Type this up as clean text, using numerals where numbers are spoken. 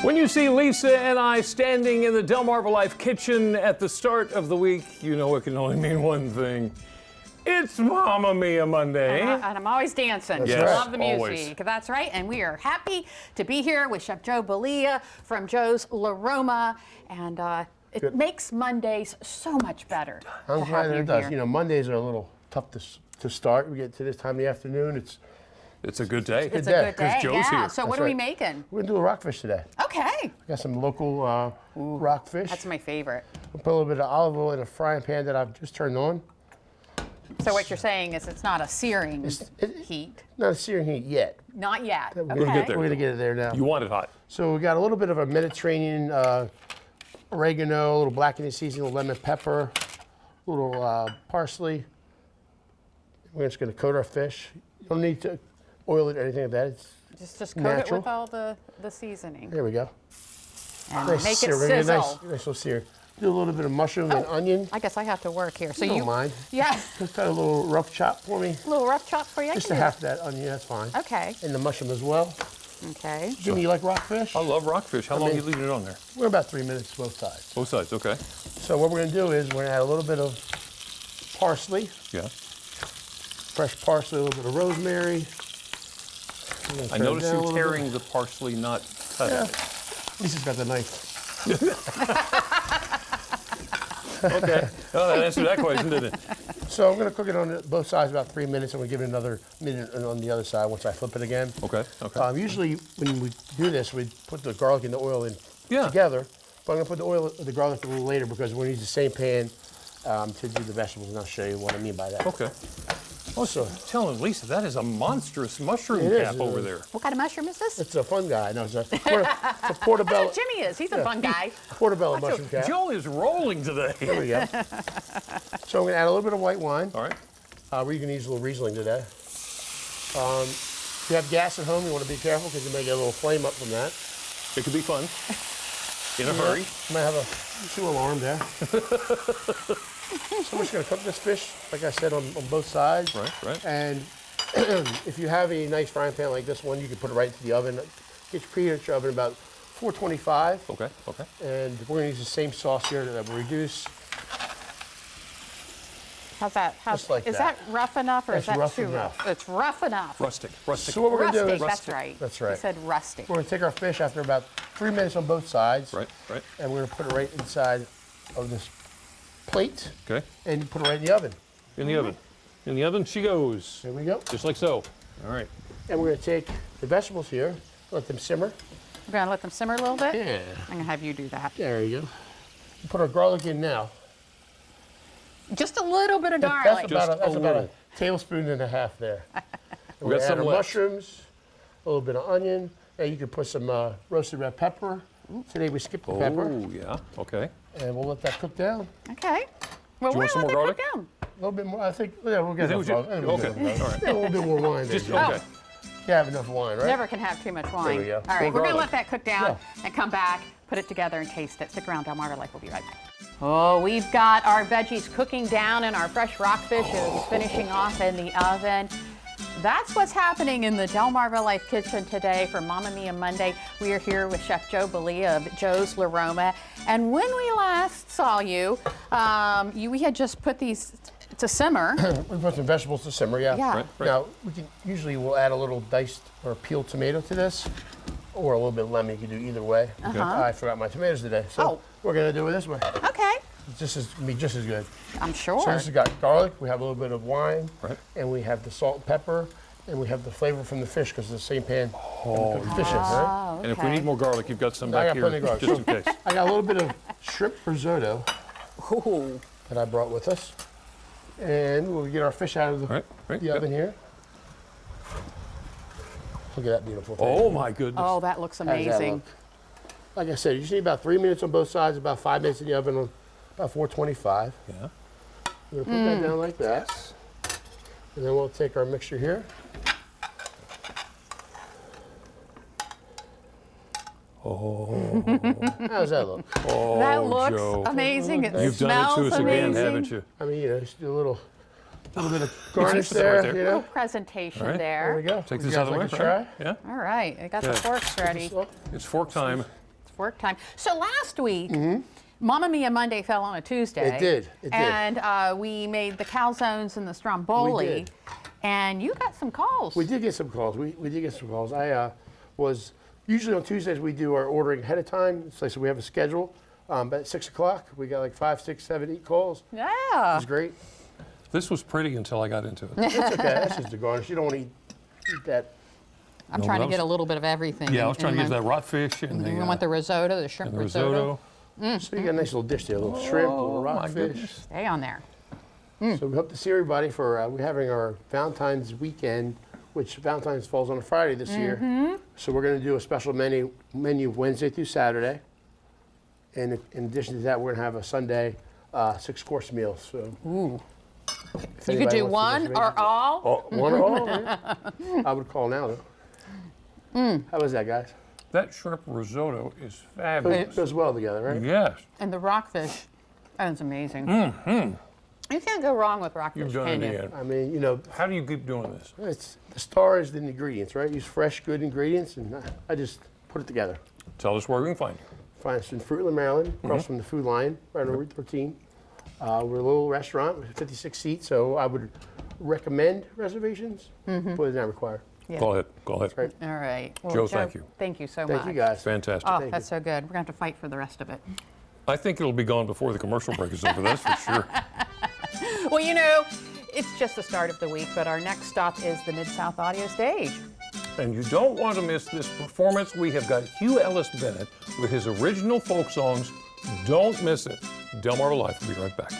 When you see Lisa and I standing in the DelmarvaLife kitchen at the start of the week, you know it can only mean one thing. It's Mamma Mia Monday. And I'm always dancing. Yes, I love the music. always. That's right. And we are happy to be here with Chef Joe Bellia from Joe's Roma. And it makes Mondays so much better. I'm glad that it does. You know, Mondays are a little tough to start. We get to this time of the afternoon. It's a good day. It's a good day. Because Joe's yeah. here. So what are we making? We're going to do a rockfish today. Okay. Got some local rockfish. That's my favorite. We'll put a little bit of olive oil in a frying pan that I've just turned on. So what you're saying is it's not a searing heat. Not a searing heat yet. Not yet. We're Okay. gonna get there. We're going to get it there now. You want it hot. So we got a little bit of a Mediterranean oregano, a little blackening seasoning, a little lemon pepper, a little parsley. We're just going to coat our fish. You don't need to oil it or anything like that. It's Just coat natural. it with all the seasoning. There we go. And Nice make it sear. sizzle. Nice little sear. Do a little bit of mushroom and onion. I guess I have to work here. So You don't mind. Yeah. Just got a little rough chop for me. A little rough chop for you. I Just can a do half of that onion, that's fine. that. Okay. And the mushroom as well. Okay. Jimmy, you like rockfish? I love rockfish. How long are you leaving it on there? We're about 3 minutes both sides. Both sides, okay. So what we're going to do is we're going to add a little bit of parsley, Yeah. fresh parsley, a little bit of rosemary. I noticed you tearing the parsley, not cutting it. Lisa's got the knife. Okay. Oh, that answered that question, didn't it? So I'm going to cook it on both sides about 3 minutes, and we'll give it another minute on the other side once I flip it again. Okay, okay. Usually when we do this, we put the garlic and the oil in Yeah. together. But I'm going to put the garlic a little later because we're going to use the same pan to do the vegetables, and I'll show you what I mean by that. Okay. Also, telling Lisa, that is a monstrous mushroom It is, cap it over is. there. What kind of mushroom is this? It's a fun guy. No, it's a portobello. That's what Jimmy is. He's a fun guy. Portobello mushroom cap. Joe is rolling There today. we go. So I'm going to add a little bit of white wine. All right. We're going to use a little Riesling today. If you have gas at home, you want to be careful because you may get a little flame up from that. It could be fun. In a hurry. You might have a two alarm there. So I'm just going to cook this fish, like I said, on both sides. Right, right. And if you have a nice frying pan like this one, you can put it right into the oven. Preheat your oven about 425. Okay, okay. And we're going to use the same sauce here that will reduce. How's that? Just like is that. that rough enough or That's is that rough too enough. rough? It's rough enough. Rustic, rustic. So what we're going to do Rustic, is that's right. That's right. You said rustic. We're going to take our fish after about 3 minutes on both sides. Right, right. And we're going to put it right inside of this plate. Okay. And put it right in the oven. In the oven. In the oven she goes. There we go. Just like so. All right. And we're going to take the vegetables here, let them simmer. We're going to let them simmer a little bit? Yeah. I'm going to have you do that. There you go. Put our garlic in now. Just a little bit of That's garlic. about a little. tablespoon and a half there. We got some our left. mushrooms, a little bit of onion. And you can put some roasted red pepper. Today we skipped the pepper. Oh, yeah. Okay. And we'll let that cook down. Okay. Well, Do you we're want some going to more let that garlic? cook down. A little bit more, I think, yeah, we'll get You enough. think we should? Okay. All right. A little bit more wine there. Just, Jim. okay. You have enough wine, right? Never can have too much wine. we go. All right, More we're going to garlic. let that cook down and come back, put it together and taste it. Stick around, DelmarvaLife. We'll be right back. Oh, we've got our veggies cooking down and our fresh rockfish is finishing off in the oven. That's what's happening in the DelmarvaLife kitchen today for Mamma Mia Monday. We are here with Chef Joe Bellia of Joe's Roma. And when we last saw you, we had just put these to simmer. We put some vegetables to simmer, yeah. Yeah. Right, right. Now, usually we'll add a little diced or peeled tomato to this, or a little bit of lemon. You can do either way. I forgot my tomatoes today, so we're going to do it this way. Okay, It's gonna be just as good. I'm sure. So this has got garlic, we have a little bit of wine, Right. and we have the salt and pepper, and we have the flavor from the fish because it's the same pan that we cook the fish in, right? Oh, And if we need more garlic, you've got some I back got here. plenty of garlic. Just in case. I got a little bit of shrimp risotto Ooh. that I brought with us. And we'll get our fish out of the, Right. the oven here. Look at that beautiful thing. Oh, my goodness. Oh, that looks How does that amazing. look? Like I said, you just need about 3 minutes on both sides, about 5 minutes in the oven on about 425. Yeah. We're gonna put that down like that. And then we'll take our mixture here. Oh, How does that look? oh, That looks Joe. amazing. It You've done smells it to us amazing. again, haven't you? I mean, you know, just do a little bit of garnish finish that right there, there. you Little know. presentation All right. There we there. go. Take Would this you out guys of the like way. to try? Yeah. All right, I got the Yeah. forks ready. Well, It's fork time. work time. So last week, Mamma Mia Monday fell on a Tuesday. It did. It did. And we made the calzones and the stromboli. We did. And you got some calls. We did get some calls. We did get some calls. I was usually on Tuesdays we do our ordering ahead of time. So we have a schedule. But at 6 o'clock we got like 5, 6, 7, 8 calls. It Yeah. was great. This was pretty until I got into it. That's okay. That's just the garnish. You don't want to eat that. I'm No, trying but to get a little bit of everything. Yeah, I was trying to in get my- that rockfish and We the, want the risotto, the shrimp and the risotto. So you got a nice little dish there, a little shrimp, a little Oh, my rockfish. goodness. Stay on there. So we hope to see everybody for we're having our Valentine's weekend, which Valentine's falls on a Friday this year. So we're going to do a special menu Wednesday through Saturday, and in addition to that, we're going to have a Sunday 6-course meal. So Ooh. if You could anybody do wants one some or reservations- all. Oh, one or all. Yeah. I would call now though. How was that, guys? That shrimp risotto is It fabulous. goes well together, right? Yes, And the rockfish, that's amazing. You can't go wrong with rockfish, you've done can it you? again. I mean, you know, How do you keep doing this? it's the star is the ingredients, right? Use fresh, good ingredients, and I just put it together. Tell us where we can find you. Find us in Fruitland, Maryland, across from the Food Lion, right on Route 13. We're a little restaurant with 56 seats, so I would recommend reservations, but it's not required. Yeah. Go ahead. Go ahead. Right. All right. Well, Joe, thank you. Thank you so much. Thank you, guys. Fantastic. Oh, Thank that's so good. We're going to have to fight for the rest of it. I think it'll be gone before the commercial break is over. That's for sure. Well, you know, it's just the start of the week, but our next stop is the Mid-South Audio Stage. And you don't want to miss this performance. We have got Hugh Ellis Bennett with his original folk songs. Don't miss it. DelmarvaLife will be right back.